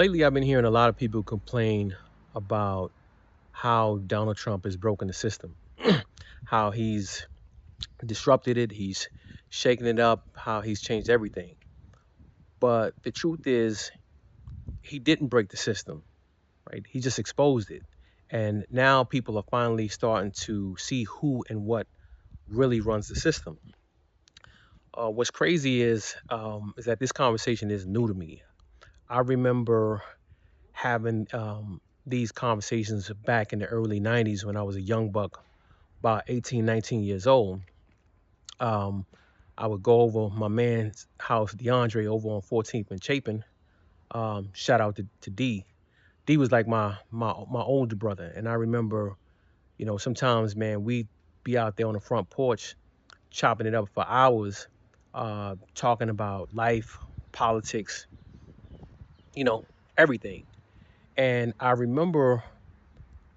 Lately, I've been hearing a lot of people complain about how Donald Trump has broken the system, how he's disrupted it, he's shaken it up, how he's changed everything. But the truth is, he didn't break the system, right? He just exposed it. And now people are finally starting to see who and what really runs the system. What's crazy is that this conversation is new to me. I remember having these conversations back in the early 90s when I was a young buck, about 18, 19 years old. Um, I would go over my man's house, DeAndre, over on 14th and Chapin. Shout out to D. D was like my older brother. And I remember, sometimes, man, we'd be out there on the front porch chopping it up for hours, talking about life, politics, you know, everything. And I remember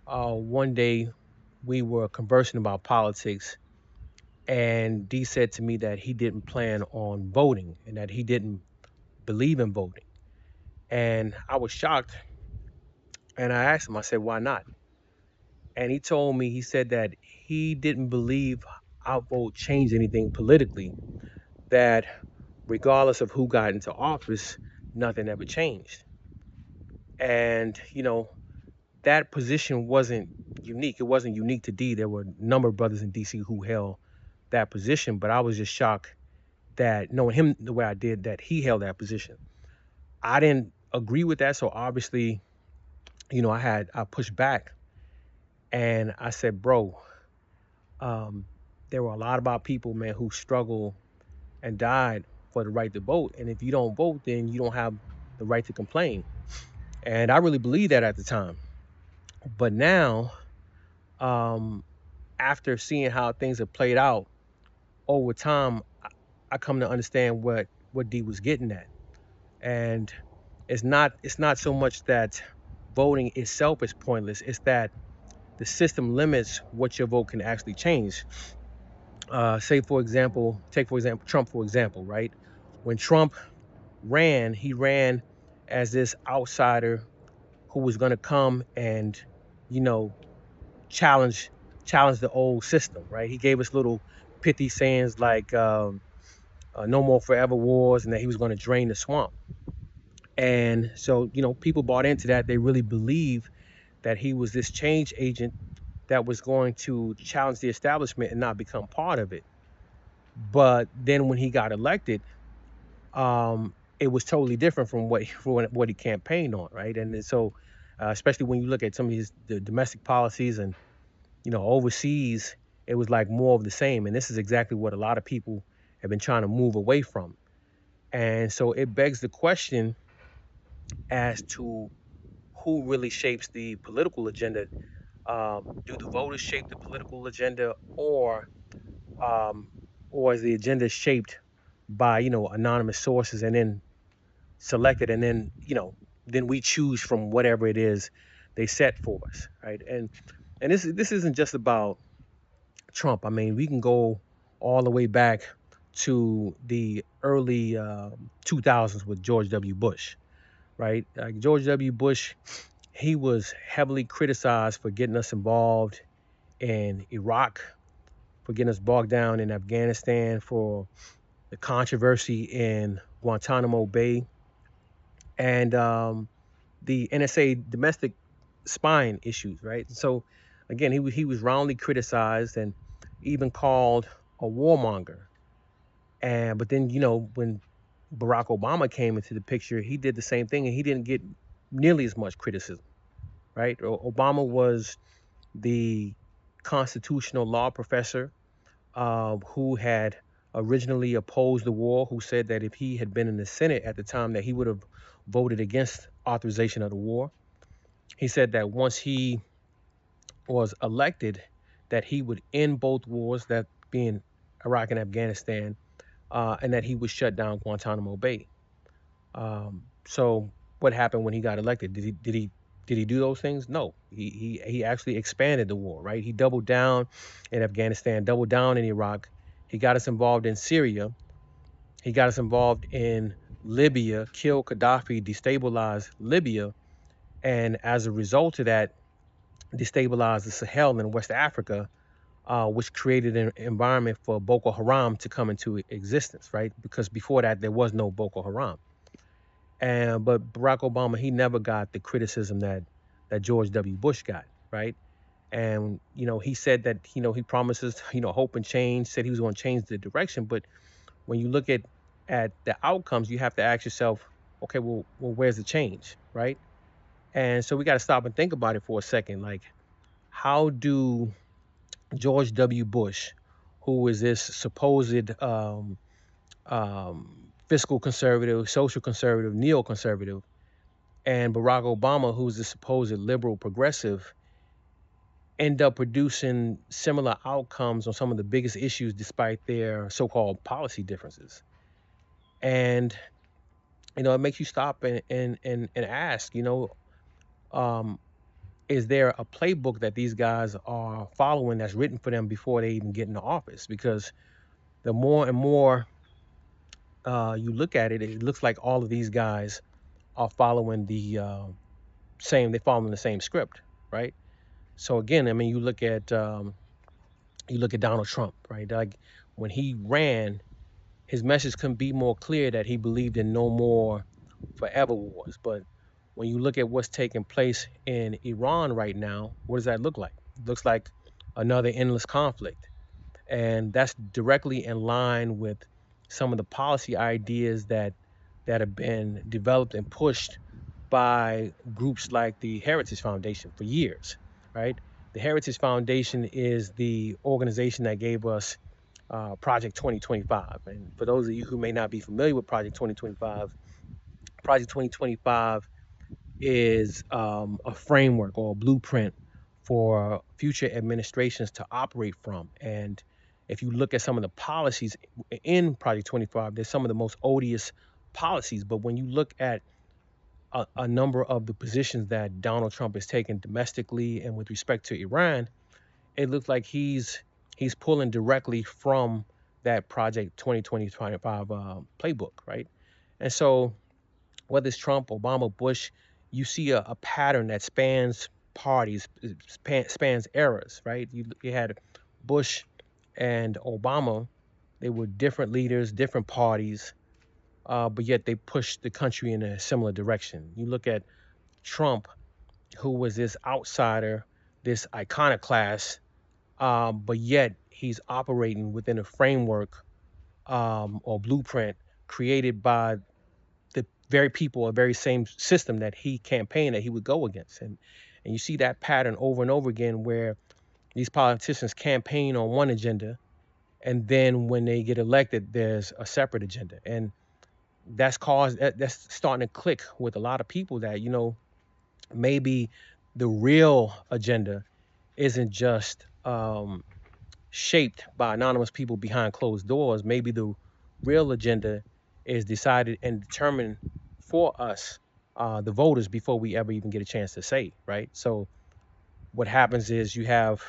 one day we were conversing about politics, and D said to me that he didn't plan on voting and that he didn't believe in voting. And I was shocked, and I asked him, I said, why not? And he told me, he said that he didn't believe our vote changed anything politically, that regardless of who got into office, nothing ever changed. And, that position wasn't unique. It wasn't unique to D. There were a number of brothers in DC who held that position, but I was just shocked that knowing him the way I did, that he held that position. I didn't agree with that, so obviously, I pushed back and I said, bro, um, there were a lot of our people, man, who struggled and died for the right to vote, and if you don't vote, then you don't have the right to complain. And I really believed that at the time, but now, um, after seeing how things have played out over time, I come to understand what D was getting at. And it's not so much that voting itself is pointless. It's that the system limits what your vote can actually change. Take for example Trump, for example, right? When Trump ran, he ran as this outsider who was going to come and, you know, challenge challenge the old system, right? He gave us little pithy sayings like "No more forever wars" and that he was going to drain the swamp. And so, people bought into that. They really believe that he was this change agent that was going to challenge the establishment and not become part of it. But then when he got elected, it was totally different from what he campaigned on, right? And then so, especially when you look at some of the domestic policies and overseas, it was like more of the same. And this is exactly what a lot of people have been trying to move away from. And so it begs the question as to who really shapes the political agenda. Do the voters shape the political agenda, um, or is the agenda shaped by anonymous sources and then selected, and then then we choose from whatever it is they set for us, right? And this isn't just about Trump. I mean, we can go all the way back to the early 2000s with George W. Bush, right? George W. Bush, he was heavily criticized for getting us involved in Iraq, for getting us bogged down in Afghanistan, for the controversy in Guantanamo Bay, and the NSA domestic spying issues, right? So again, he was roundly criticized and even called a warmonger. And but then when Barack Obama came into the picture, he did the same thing, and he didn't get nearly as much criticism, right? Obama was the constitutional law professor who had originally opposed the war, who said that if he had been in the Senate at the time, that he would have voted against authorization of the war. He said that once he was elected, that he would end both wars, that being Iraq and Afghanistan, and that he would shut down Guantanamo Bay. So what happened when he got elected? Did he do those things? No. He actually expanded the war, right? He doubled down in Afghanistan, doubled down in Iraq. He got us involved in Syria. He got us involved in Libya, kill Gaddafi, destabilize Libya, and as a result of that, destabilize the Sahel in West Africa, which created an environment for Boko Haram to come into existence, right? Because before that, there was no Boko Haram. And but Barack Obama, he never got the criticism that George W. Bush got, right? And he said that he promises hope and change. Said he was going to change the direction, but when you look at the outcomes, you have to ask yourself, okay, well, where's the change, right? And so we got to stop and think about it for a second. Like, how do George W. Bush, who is this supposed fiscal conservative, social conservative, neoconservative, and Barack Obama, who's the supposed liberal progressive, end up producing similar outcomes on some of the biggest issues despite their so-called policy differences? And it makes you stop and ask, um, is there a playbook that these guys are following that's written for them before they even get into office? Because the more and more you look at it, it looks like all of these guys are following the they're following the same script, right? So again, I mean, you look at Donald Trump, right? Like when he ran, his message couldn't be more clear that he believed in no more forever wars. But when you look at what's taking place in Iran right now, what does that look like? It looks like another endless conflict. And that's directly in line with some of the policy ideas that have been developed and pushed by groups like the Heritage Foundation for years, right? The Heritage Foundation is the organization that gave us Project 2025. And for those of you who may not be familiar with Project 2025, Project 2025 is a framework or a blueprint for future administrations to operate from. And if you look at some of the policies in Project 25, there's some of the most odious policies. But when you look at a number of the positions that Donald Trump has taken domestically and with respect to Iran, it looks like he's pulling directly from that Project 2025 playbook, right? And so whether it's Trump, Obama, Bush, you see a pattern that spans parties, spans eras, right? You had Bush and Obama; they were different leaders, different parties, but yet they pushed the country in a similar direction. You look at Trump, who was this outsider, this iconoclast, but yet he's operating within a framework or blueprint created by the very people or very same system that he campaigned that he would go against. And you see that pattern over and over again where these politicians campaign on one agenda, and then when they get elected, there's a separate agenda. And that's starting to click with a lot of people that, maybe the real agenda isn't just shaped by anonymous people behind closed doors. Maybe the real agenda is decided and determined for us, the voters, before we ever even get a chance to say, right? So what happens is you have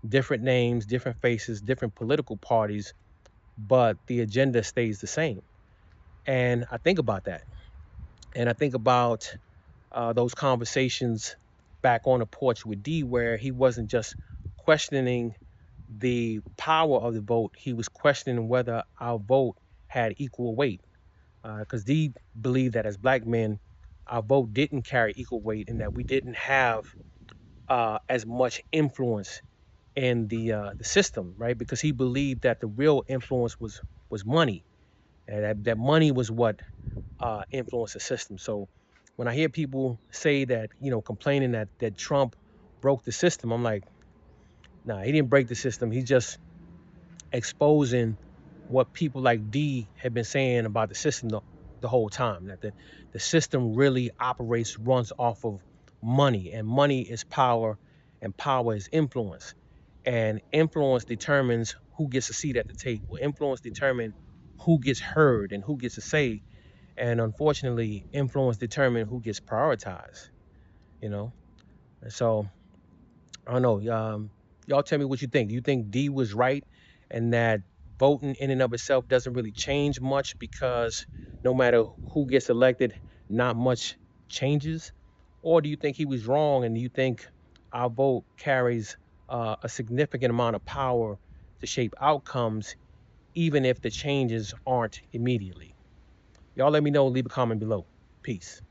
different names, different faces, different political parties, but the agenda stays the same. And I think about that. And I think about those conversations back on the porch with D, where he wasn't just questioning the power of the vote, he was questioning whether our vote had equal weight. Because D believed that as black men, our vote didn't carry equal weight and that we didn't have as much influence in the system, right? Because he believed that the real influence was money, and that money was what influenced the system. So when I hear people say that, complaining that Trump broke the system, I'm like, nah, he didn't break the system. He's just exposing what people like D have been saying about the system the whole time, that the system really runs off of money, and money is power, and power is influence. And influence determines who gets a seat at the table. Influence determines who gets heard and who gets a say. And unfortunately, influence determines who gets prioritized, you know? And so I don't know. Y'all tell me what you think. Do you think D was right and that voting in and of itself doesn't really change much because no matter who gets elected, not much changes? Or do you think he was wrong and you think our vote carries a significant amount of power to shape outcomes, even if the changes aren't immediately? Y'all let me know, leave a comment below. Peace.